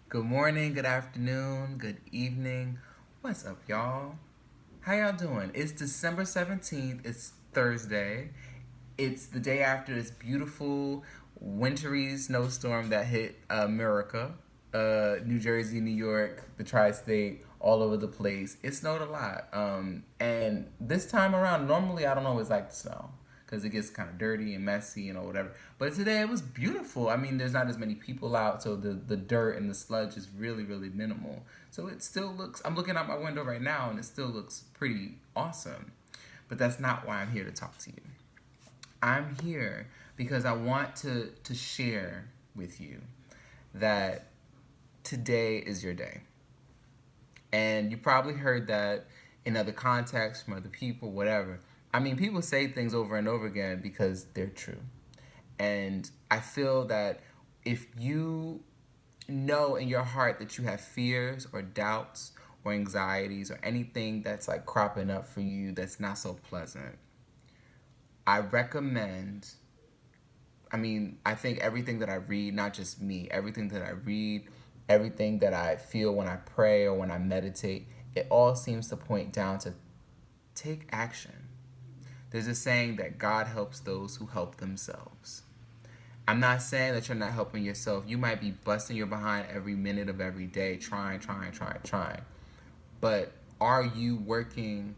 Good morning, good afternoon, good evening. What's up, y'all? How y'all doing? It's December 17th. It's Thursday. It's the day after this beautiful wintry snowstorm that hit America, New Jersey, New York, the tri-state, all over the place. It snowed a lot. And this time around, normally I don't always like the snow because it gets kind of dirty and messy and whatever. But today it was beautiful. I mean, there's not as many people out, so the dirt and the sludge is really, really minimal. So it still looks, I'm looking out my window right now and it still looks pretty awesome. But that's not why I'm here to talk to you. I'm here because I want to share with you that today is your day. And you probably heard that in other contexts from other people, whatever. I mean, people say things over and over again because they're true. And I feel that if you know in your heart that you have fears or doubts or anxieties or anything that's like cropping up for you that's not so pleasant, I recommend, I think everything that I read, not just me, everything that I read, everything that I feel when I pray or when I meditate, it all seems to point down to take action. There's a saying that God helps those who help themselves. I'm not saying that you're not helping yourself. You might be busting your behind every minute of every day, trying. But are you working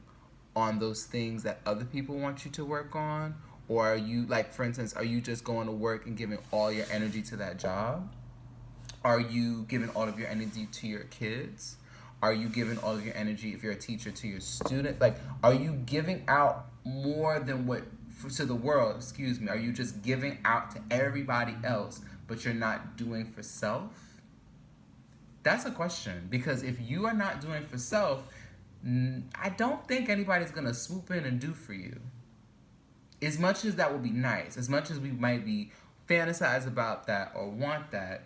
on those things that other people want you to work on? Or are you, like, for instance, are you just going to work and giving all your energy to that job? Are you giving all of your energy to your kids? Are you giving all of your energy, if you're a teacher, to your student? Like, are you giving out more than what to the world? Excuse me. Are you just giving out to everybody else, but you're not doing for self? That's a question, because if you are not doing for self, I don't think anybody's gonna swoop in and do for you. As much as that would be nice, as much as we might be fantasize about that or want that,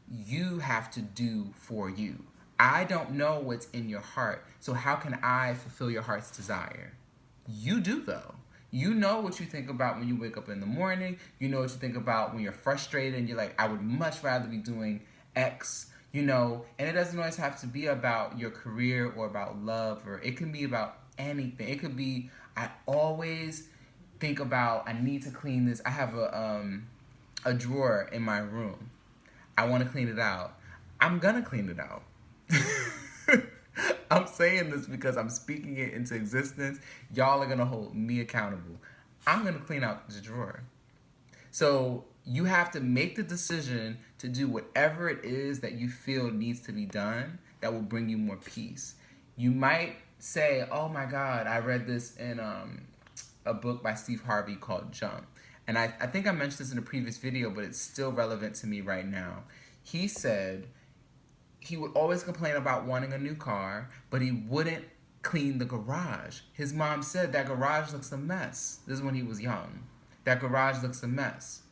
you have to do for you. I don't know what's in your heart, so how can I fulfill your heart's desire? You do, though. You know what you think about when you wake up in the morning. You know what you think about when you're frustrated and you're like, I would much rather be doing X, and it doesn't always have to be about your career or about love, or it can be about anything. It could be, I always think about, I need to clean this. I have a drawer in my room. I want to clean it out. I'm gonna clean it out. I'm saying this because I'm speaking it into existence. Y'all are gonna hold me accountable. I'm gonna clean out the drawer. So you have to make the decision to do whatever it is that you feel needs to be done that will bring you more peace. You might say, oh my God, I read this in a book by Steve Harvey called Jump. And I think I mentioned this in a previous video, but it's still relevant to me right now. He said he would always complain about wanting a new car, but he wouldn't clean the garage. His mom said that garage looks a mess. This is when he was young. That garage looks a mess.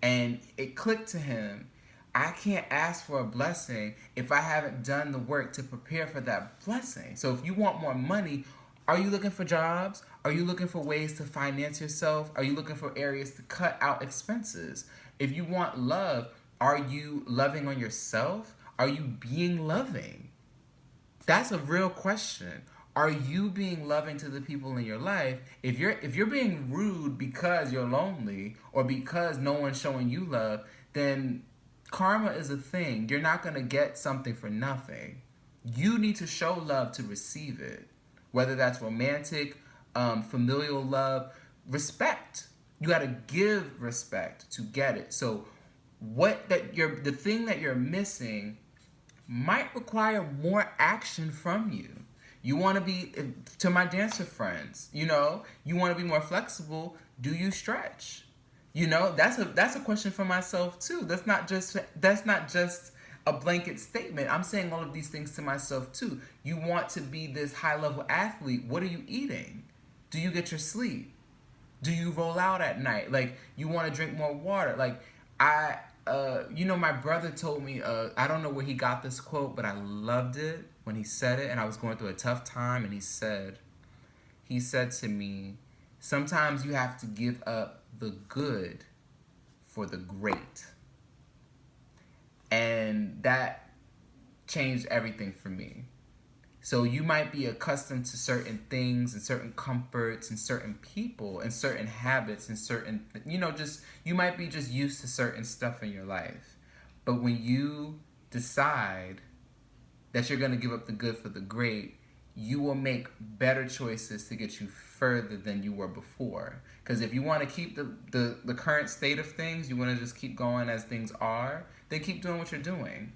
And it clicked to him, I can't ask for a blessing if I haven't done the work to prepare for that blessing. So if you want more money, are you looking for jobs? Are you looking for ways to finance yourself? Are you looking for areas to cut out expenses? If you want love, are you loving on yourself? Are you being loving? That's a real question. Are you being loving to the people in your life? If you're being rude because you're lonely or because no one's showing you love, then karma is a thing. You're not going to get something for nothing. You need to show love to receive it. Whether that's romantic, familial love, respect. You got to give respect to get it. So the thing that you're missing might require more action from you. You want to be, to my dancer friends, you want to be more flexible. Do you stretch? That's a question for myself too. That's not just a blanket statement. I'm saying all of these things to myself too. You want to be this high level athlete. What are you eating? Do you get your sleep? Do you roll out at night? Like, you want to drink more water? Like, my brother told me, I don't know where he got this quote, but I loved it when he said it, and I was going through a tough time, and he said to me, sometimes you have to give up the good for the great. And that changed everything for me. So you might be accustomed to certain things and certain comforts and certain people and certain habits and certain, just you might be just used to certain stuff in your life. But when you decide that you're going to give up the good for the great, you will make better choices to get you further than you were before. Because if you want to keep the current state of things, you want to just keep going as things are, then keep doing what you're doing.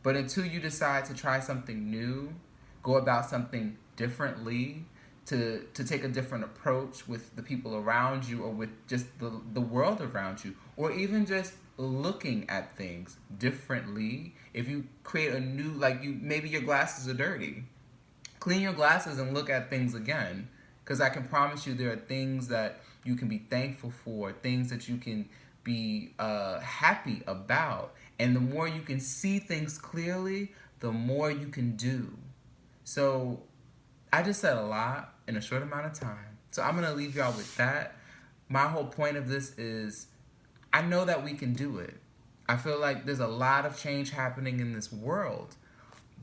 But until you decide to try something new, go about something differently, to take a different approach with the people around you or with just the world around you, or even just looking at things differently. If you create a new, maybe your glasses are dirty, clean your glasses and look at things again. Because I can promise you there are things that you can be thankful for, things that you can be happy about. And the more you can see things clearly, the more you can do. So I just said a lot in a short amount of time. So I'm going to leave y'all with that. My whole point of this is I know that we can do it. I feel like there's a lot of change happening in this world,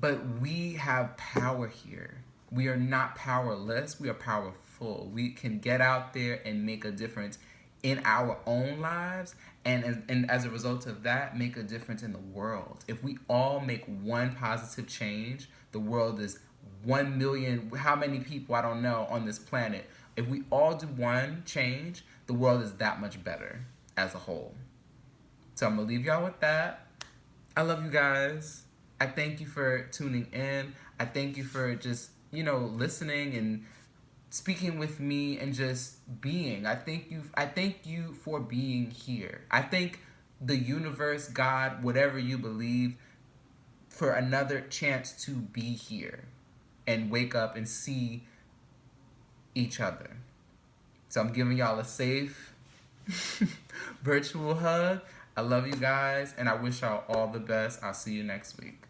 but we have power here. We are not powerless. We are powerful. We can get out there and make a difference in our own lives, and as a result of that, make a difference in the world. If we all make one positive change, the world is 1 million, how many people, I don't know, on this planet. If we all do one change, the world is that much better as a whole. So I'm going to leave y'all with that. I love you guys. I thank you for tuning in. I thank you for just, listening and speaking with me and just being. I thank you for being here. I thank the universe, God, whatever you believe, for another chance to be here and wake up and see each other. So I'm giving y'all a safe virtual hug. I love you guys, and I wish y'all all the best. I'll see you next week.